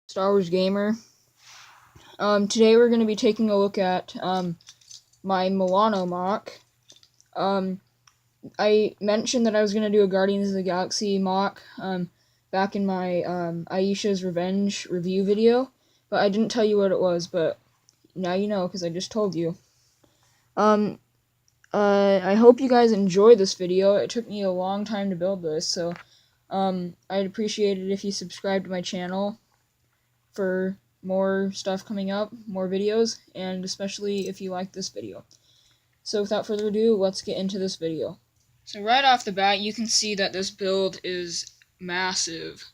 Star Wars Gamer. Today we're going to be taking a look at my Milano moc. I mentioned that I was going to do a Guardians of the Galaxy moc back in my Aisha's Revenge review video, but I didn't tell you what it was, but now you know because I just told you. I hope you guys enjoy this video. It took me a long time to build this, so I'd appreciate it if you subscribe to my channel for more stuff coming up, more videos, and especially if you like this video. So without further ado, let's get into this video. So right off the bat, you can see that this build is massive.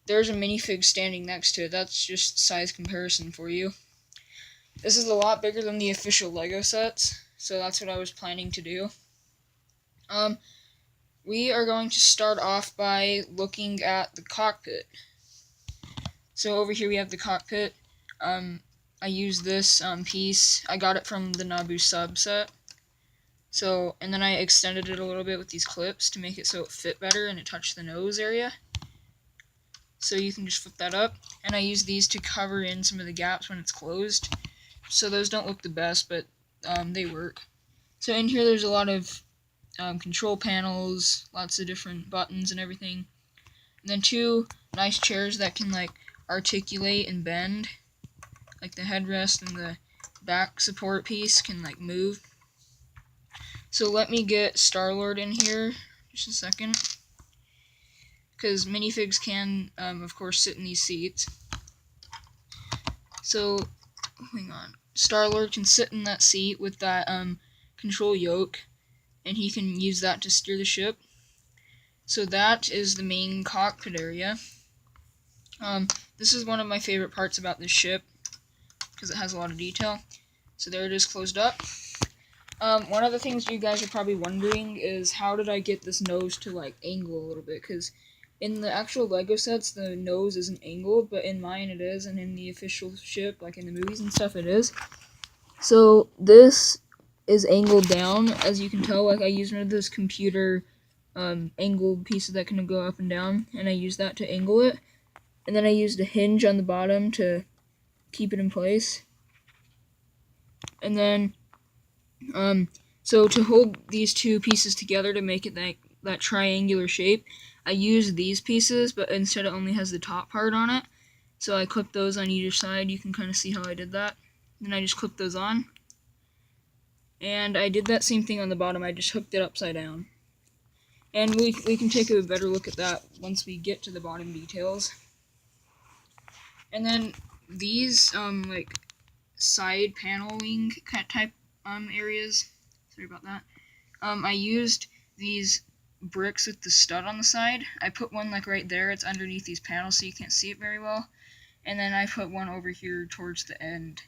There's a minifig standing next to it. That's just size comparison for you. This is a lot bigger than the official Lego sets, so that's what I was planning to do. We are going to start off by looking at the cockpit. So over here we have the cockpit. I use this piece. I got it from the Naboo subset. So, and then I extended it a little bit with these clips to make it so it fit better and it touched the nose area. So you can just flip that up. And I use these to cover in some of the gaps when it's closed. So those don't look the best, but they work. So in here there's a lot of control panels, lots of different buttons and everything. And then two nice chairs that can like articulate and bend. Like the headrest and the back support piece can like move. So let me get Star-Lord in here just a second, because minifigs can of course sit in these seats. So hang on, Star-Lord can sit in that seat with that control yoke, and he can use that to steer the ship. So that is the main cockpit area. This is one of my favorite parts about this ship, because it has a lot of detail. So there it is closed up. One of the things you guys are probably wondering is how did I get this nose to like angle a little bit, because in the actual Lego sets the nose isn't angled, but in mine it is, and in the official ship, like in the movies and stuff, it is. So this is angled down, as you can tell. Like I used one of those computer angled pieces that can go up and down, and I used that to angle it, and then I used a hinge on the bottom to keep it in place. And then so to hold these two pieces together to make it that triangular shape, I used these pieces, but instead it only has the top part on it. So I clipped those on either side. You can kind of see how I did that. Then I just clipped those on. And I did that same thing on the bottom. I just hooked it upside down. And we can take a better look at that once we get to the bottom details. And then these like side paneling type areas. Sorry about that. I used these bricks with the stud on the side. I put one like right there. It's underneath these panels so you can't see it very well. And then I put one over here towards the end.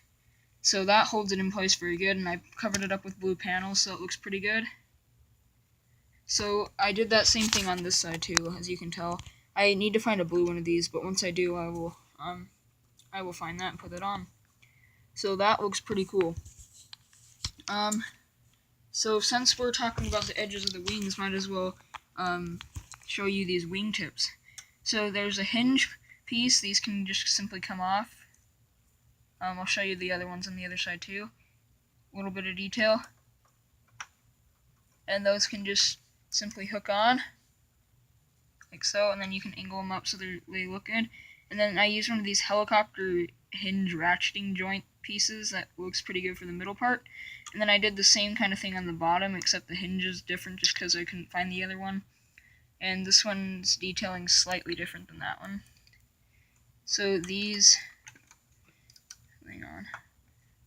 So that holds it in place very good, and I covered it up with blue panels so it looks pretty good. So I did that same thing on this side too, as you can tell. I need to find a blue one of these, but once I do, I will find that and put it on. So that looks pretty cool. So since we're talking about the edges of the wings, might as well show you these wingtips. So there's a hinge piece. These can just simply come off. I'll show you the other ones on the other side too. A little bit of detail. And those can just simply hook on, like so, and then you can angle them up so they look good. And then I use one of these helicopter hinge ratcheting joint pieces that looks pretty good for the middle part. And then I did the same kind of thing on the bottom, except the hinge is different just because I couldn't find the other one. And this one's detailing slightly different than that one. So these, hang on,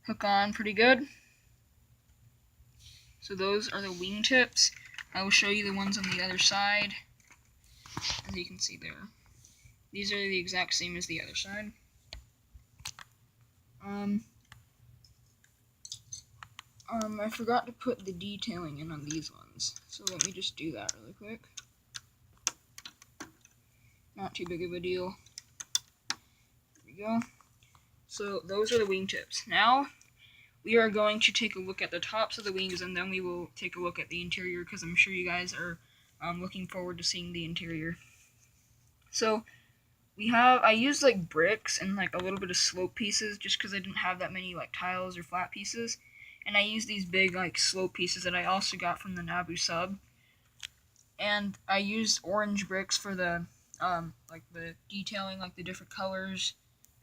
hook on pretty good. So those are the wingtips. I will show you the ones on the other side, as you can see there. These are the exact same as the other side. I forgot to put the detailing in on these ones, so let me just do that really quick. Not too big of a deal. There we go. So those are the wingtips. Now we are going to take a look at the tops of the wings, and then we will take a look at the interior, because I'm sure you guys are looking forward to seeing the interior. So I used like bricks and like a little bit of slope pieces just because I didn't have that many like tiles or flat pieces, and I used these big like slope pieces that I also got from the Nabu sub, and I used orange bricks for the like the detailing, like the different colors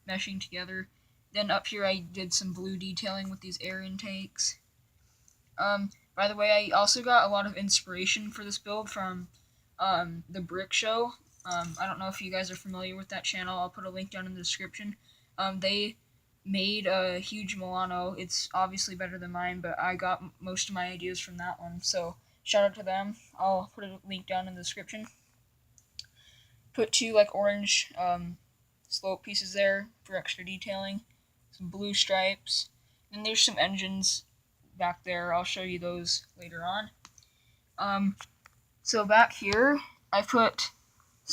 meshing together. Then up here I did some blue detailing with these air intakes. By the way, I also got a lot of inspiration for this build from the Brick Show. I don't know if you guys are familiar with that channel. I'll put a link down in the description. They made a huge Milano. It's obviously better than mine, but I got most of my ideas from that one. So shout out to them. I'll put a link down in the description. Put two like orange slope pieces there for extra detailing. Some blue stripes. And there's some engines back there. I'll show you those later on. So back here,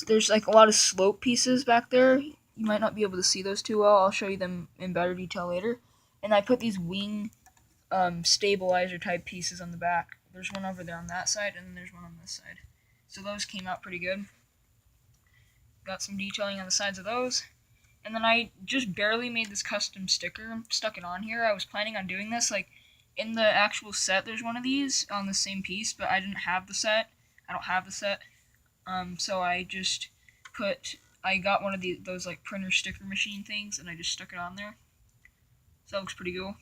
there's like a lot of slope pieces back there. You might not be able to see those too well. I'll show you them in better detail later. And I put these wing stabilizer type pieces on the back. There's one over there on that side, and then there's one on this side. So those came out pretty good. Got some detailing on the sides of those. And then I just barely made this custom sticker and stuck it on here. I was planning on doing this, like, in the actual set, there's one of these on the same piece, but I didn't have the set. I don't have the set. So I got one of those, like, printer sticker machine things, and I just stuck it on there. So that looks pretty cool.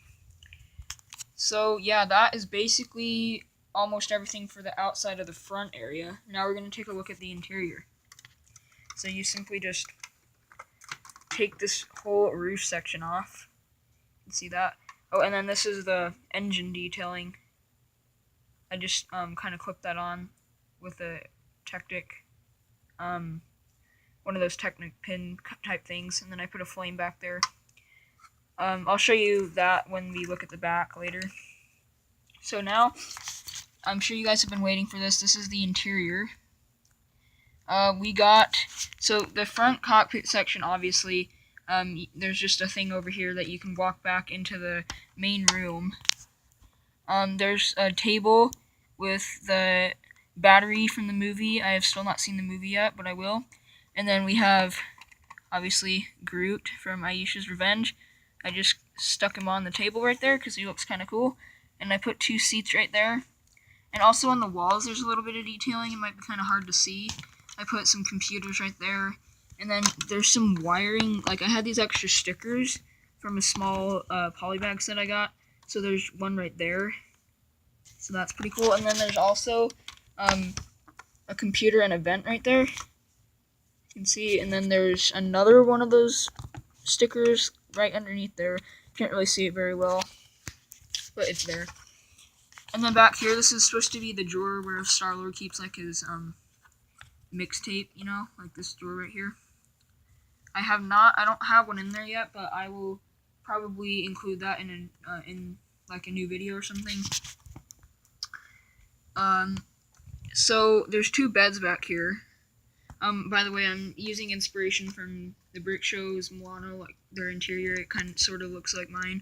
So, yeah, that is basically almost everything for the outside of the front area. Now we're going to take a look at the interior. So you simply just take this whole roof section off. You can see that. Oh, and then this is the engine detailing. I just kind of clipped that on with a Technic, one of those Technic pin type things, and then I put a flame back there. I'll show you that when we look at the back later. So now, I'm sure you guys have been waiting for this. This is the interior. So the front cockpit section, obviously, there's just a thing over here that you can walk back into the main room. There's a table with the battery from the movie. I have still not seen the movie yet, but I will. And then we have, obviously, Groot from Aisha's Revenge. I just stuck him on the table right there because he looks kind of cool. And I put two seats right there. And also on the walls, there's a little bit of detailing. It might be kind of hard to see. I put some computers right there. And then there's some wiring. Like, I had these extra stickers from a small polybag set I got. So there's one right there. So that's pretty cool. And then there's also a computer and a vent right there. You can see. And then there's another one of those stickers right underneath there. Can't really see it very well, but it's there. And then back here, this is supposed to be the drawer where Star-Lord keeps like his mixtape, you know, like this drawer right here. I don't have one in there yet, but I will probably include that in like a new video or something. So there's two beds back here. By the way, I'm using inspiration from the Brick Show's Milano, like their interior. It kind of sort of looks like mine.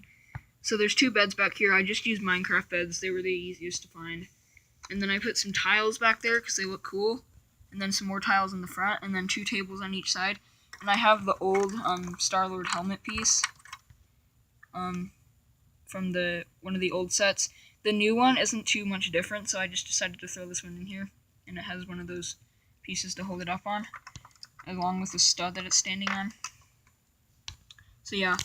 So there's two beds back here. I just used Minecraft beds. They were the easiest to find. And then I put some tiles back there because they look cool. And then some more tiles in the front. And then two tables on each side. And I have the old Star-Lord helmet piece from one of the old sets. The new one isn't too much different, so I just decided to throw this one in here. And it has one of those pieces to hold it up on, along with the stud that it's standing on. So yeah.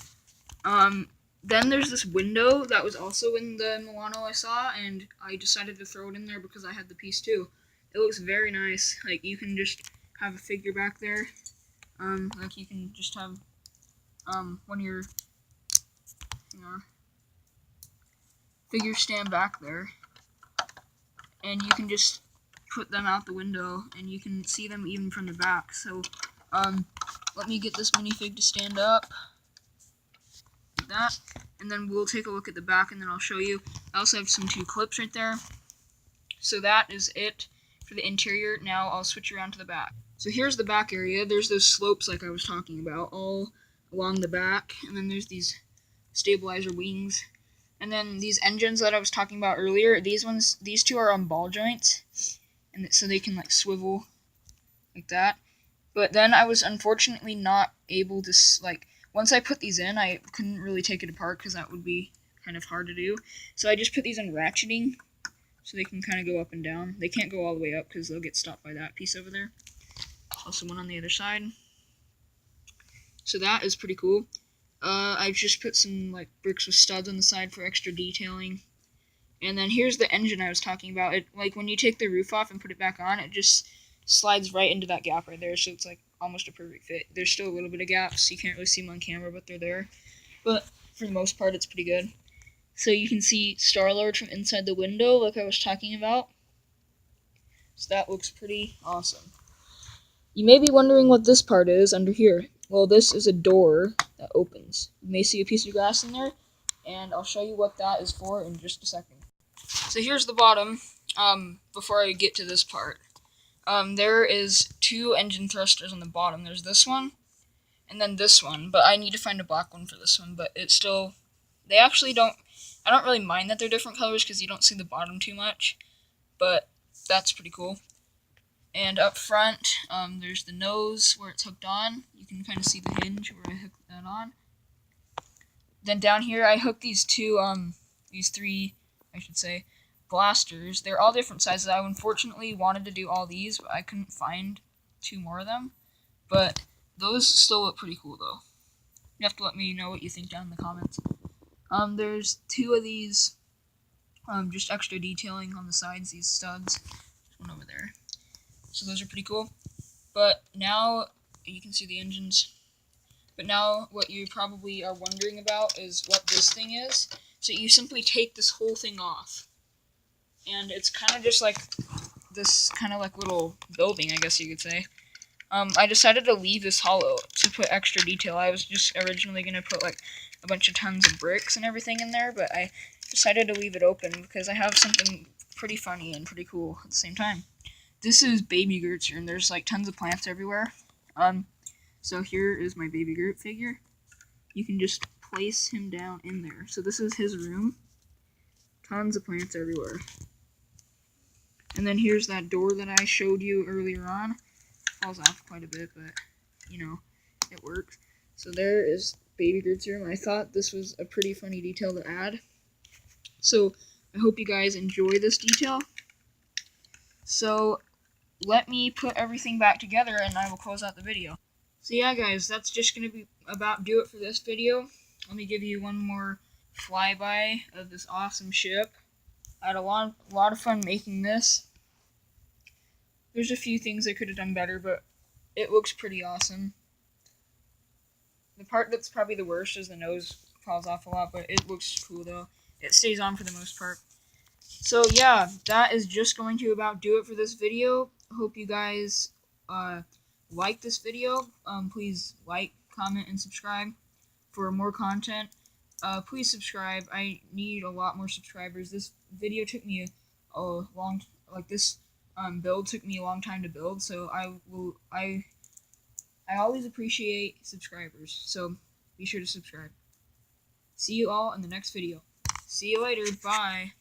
Then there's this window that was also in the Milano I saw, and I decided to throw it in there because I had the piece too. It looks very nice. Like, you can just have a figure back there. Like, you can just have one of your figures stand back there, and you can just put them out the window, and you can see them even from the back. So, let me get this minifig to stand up. Like that. And then we'll take a look at the back, and then I'll show you. I also have some two clips right there. So that is it for the interior. Now I'll switch around to the back. So here's the back area. There's those slopes like I was talking about all along the back. And then there's these stabilizer wings. And then these engines that I was talking about earlier, these two are on ball joints. And so they can like swivel like that. But then I was unfortunately not able to, like, once I put these in, I couldn't really take it apart because that would be kind of hard to do. So I just put these in ratcheting so they can kind of go up and down. They can't go all the way up because they'll get stopped by that piece over there. Also one on the other side. So that is pretty cool. I just put some like bricks with studs on the side for extra detailing. And then here's the engine I was talking about. It, like, when you take the roof off and put it back on, it just slides right into that gap right there, so it's like almost a perfect fit. There's still a little bit of gaps, so you can't really see them on camera, but they're there. But for the most part, it's pretty good. So you can see Star-Lord from inside the window, like I was talking about. So that looks pretty awesome. You may be wondering what this part is under here. Well, this is a door that opens. You may see a piece of glass in there, and I'll show you what that is for in just a second. So here's the bottom, before I get to this part. There is 2 engine thrusters on the bottom. There's this one, and then this one, but I need to find a black one for this one, but it's still, they actually don't, I don't really mind that they're different colors because you don't see the bottom too much, but that's pretty cool. And up front, there's the nose where it's hooked on. You can kind of see the hinge where I hooked that on. Then down here, I hooked these 3, I should say, blasters. They're all different sizes. I unfortunately wanted to do all these, but I couldn't find 2 more of them. But those still look pretty cool, though. You have to let me know what you think down in the comments. There's 2 of these, just extra detailing on the sides, these studs. There's one over there. So those are pretty cool. But now, you can see the engines. But now, what you probably are wondering about is what this thing is. So you simply take this whole thing off. And it's kind of just like this kind of like little building, I guess you could say. I decided to leave this hollow to put extra detail. I was just originally going to put like a bunch of tons of bricks and everything in there, but I decided to leave it open because I have something pretty funny and pretty cool at the same time. This is Baby Groot's room. There's like tons of plants everywhere. So here is my Baby Groot figure. You can just place him down in there. So this is his room. Tons of plants everywhere. And then here's that door that I showed you earlier on. Falls off quite a bit, but, you know, it works. So there is Baby Groot's room. I thought this was a pretty funny detail to add. So I hope you guys enjoy this detail. So let me put everything back together and I will close out the video. So yeah, guys, that's just going to be about do it for this video. Let me give you one more flyby of this awesome ship. I had a lot of fun making this. There's a few things I could have done better, but it looks pretty awesome. The part that's probably the worst is the nose falls off a lot, but it looks cool though. It stays on for the most part. So yeah, that is just going to about do it for this video. Hope you guys like this video. Please like, comment, and subscribe for more content. Please subscribe. I need a lot more subscribers. This video took me a long, like this build took me a long time to build, so I always appreciate subscribers, so be sure to subscribe. See you all in the next video. See you later. Bye.